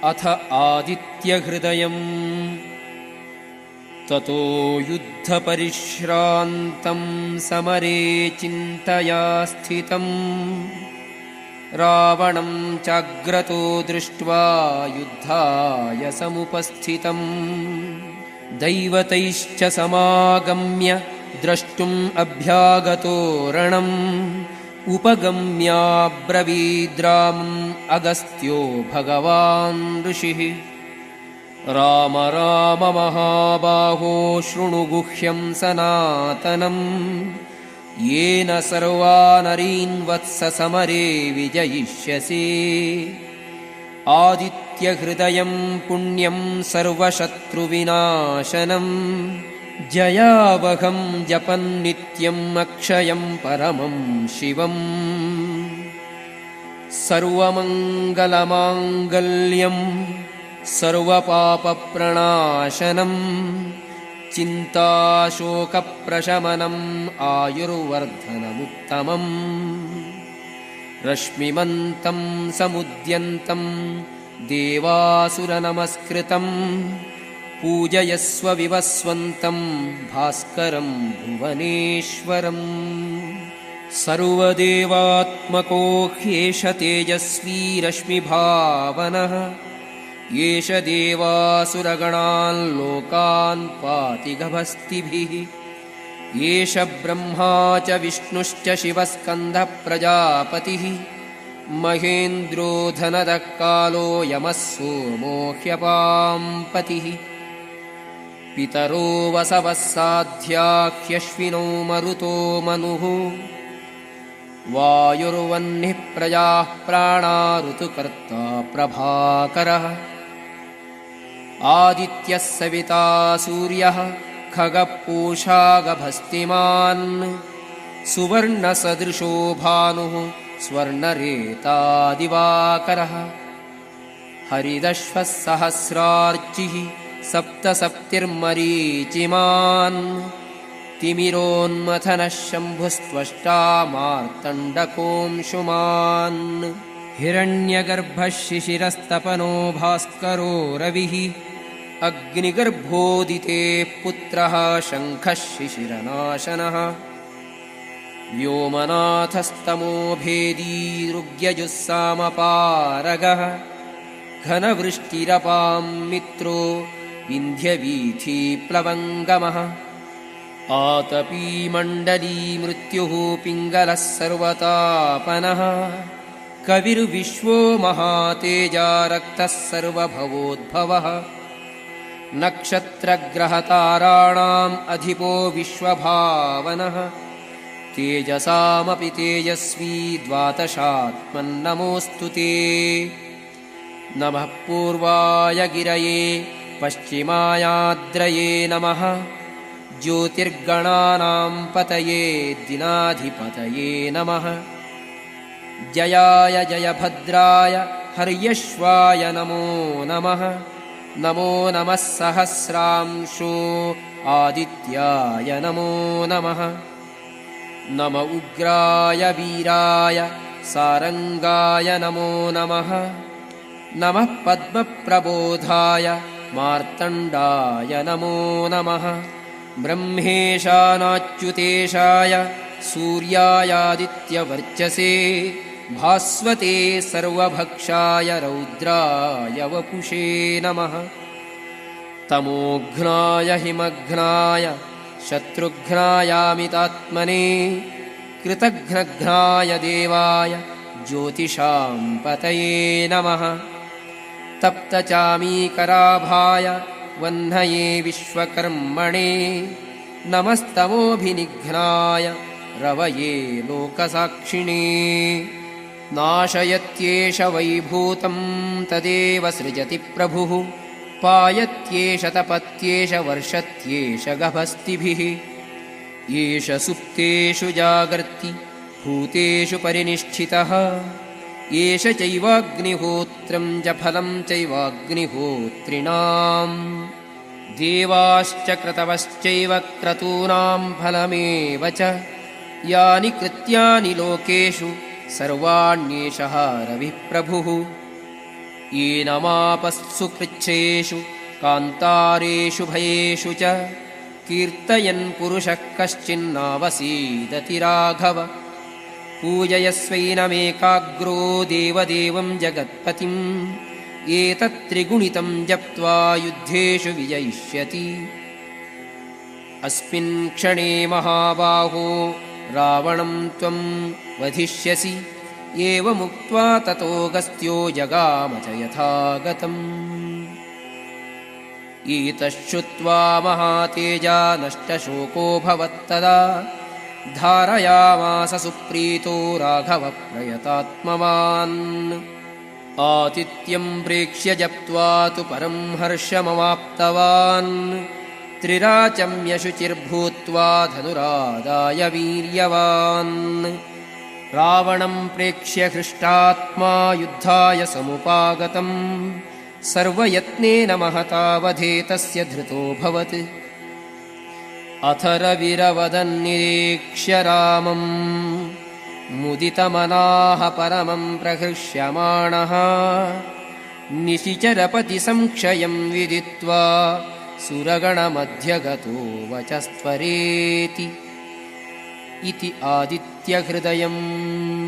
अथ आदित्यहृदयम् ततो युद्धपरिश्रान्तं समरे चिन्तया स्थितम् रावणं चाग्रतो दृष्ट्वा युद्धाय समुपस्थितम् दैवतैश्च समागम्य द्रष्टुम् अभ्यागतो रणम् उपगम्याब्रवीद्रामम् अगस्त्यो भगवान् ऋषिः राम राम महाबाहो शृणु गुह्यं सनातनम् येन सर्वानरीन् वत्स समरे विजयिष्यसि आदित्यहृदयं पुण्यं सर्वशत्रुविनाशनम् जयावहं जपन्नित्यम् अक्षयं परमं शिवम् सर्वमङ्गलमाङ्गल्यं सर्वपापप्रणाशनम् चिन्ताशोकप्रशमनम् आयुर्वर्धनमुत्तमम् रश्मिमन्तं समुद्यन्तं देवासुरनमस्कृतम् पूजयस्व विवस्वन्तं भास्करं भुवनेश्वरम् सर्वदेवात्मको ह्येष तेजस्वी रश्मिभावनः येष देवासुरगणान् लोकान् पाति गभस्तिभिः येष ब्रह्मा च विष्णुश्च शिवस्कन्दः प्रजापतिः महेन्द्रो धनदः कालो यमः सोमो ह्यपां पतिः पितरो वसवः साध्याः ह्यश्विनो मरुतो मनुः वायुर्वह्निः प्रजाः प्राणा ऋतुकर्ता प्रभाकरः आदित्यः सविता सूर्यः खगः पूषा गभस्तिमान् सुवर्णसदृशो भानुः स्वर्णरेतादिवाकरः हरिदश्वः सहस्रार्चिः सप्तसप्तिर्मरीचिमान् तिमिरोन्मथनः शम्भुस्त्वष्टा मार्तण्डकोऽंशुमान् हिरण्यगर्भः शिशिरस्तपनो भास्करो रविः अग्निगर्भोदिते पुत्रः शङ्खः शिशिरनाशनः व्योमनाथस्तमोभेदी ऋग्यजुस्सामपारगः घनवृष्टिरपां मित्रो विन्ध्यवीथीप्लवङ्गमः आतपीमण्डली मृत्युः पिङ्गलः सर्वतापनः कविर्विश्वो महातेजा रक्तः सर्वभवोद्भवः नक्षत्रग्रहताराणाम् अधिपो विश्वभावनः तेजसामपि तेजस्वी द्वादशात्मन्नमोऽस्तु ते नमः पूर्वाय गिरये पश्चिमायाद्रये नमः ज्योतिर्गणानां पतये दिनाधिपतये नमः जयाय जयभद्राय हर्यश्वाय नमो नमः नमो नमः सहस्रांशो आदित्याय नमो नमः नम उग्राय वीराय सारंगाय नमो नमः नमः पद्मप्रबोधाय मार्तण्डाय नमो नमः ब्रह्मेशानाच्युतेशाय सूर्यायादित्यवर्चसे भास्वते सर्वभक्षाय रौद्राय वपुषे नमः तमोघ्नाय हिमघ्नाय शत्रुघ्नायामितात्मने कृतघ्नघ्नाय देवाय ज्योतिषां पतये नमः तप्तचामीकराभाय वह्नये विश्वकर्मणे नमस्तमोभिनिघ्नाय रवये लोकसाक्षिणे नाशयत्येष वैभूतं तदेव सृजति प्रभुः पायत्येष तपत्येष वर्षत्येष गभस्तिभिः येष सुप्तेषु जागर्ति भूतेषु परिनिष्ठितः येष चैवाग्निहोत्रं च फलं चैवाग्निहोत्रिणाम् देवाश्च क्रतवश्चैव क्रतूनां फलमेव च यानि कृत्यानि लोकेषु सर्वाण्येषः रविः प्रभुः येनमापस्सु कृच्छ्रेषु कान्तारेषु भयेषु च कीर्तयन् पुरुषः कश्चिन्नावसीदति राघव। पूजयस्वैनमेकाग्रो देवदेवं जगत्पतिम् एतत्त्रिगुणितं जप्त्वा युद्धेषु विजयिष्यति। अस्मिन् क्षणे महाबाहो रावणं त्वं वधिष्यसि। एवमुक्त्वा ततोऽगस्त्यो जगाम च यथागतम्। एतच्छ्रुत्वा महातेजा नष्टशोकोऽभवत्तदा धारयामास सुप्रीतो राघवप्रयतात्मवान्। आतिथ्यं प्रेक्ष्य जप्त्वा तु परं हर्षमवाप्तवान्। त्रिराचम्य शुचिर्भूत्वा धनुरादाय वीर्यवान्। रावणं प्रेक्ष्य हृष्टात्मा युद्धाय समुपागतम्। सर्वयत्नेन महता वधे तस्य धृतोऽभवत्। अथ रविरवदन्निरीक्ष्य रामम् मुदितमनाः परमं प्रहृष्यमाणः। निशिचरपतिसंक्षयं विदित्वा सुरगणमध्यगतो वचस्त्वरेति। इति आदित्यहृदयम्।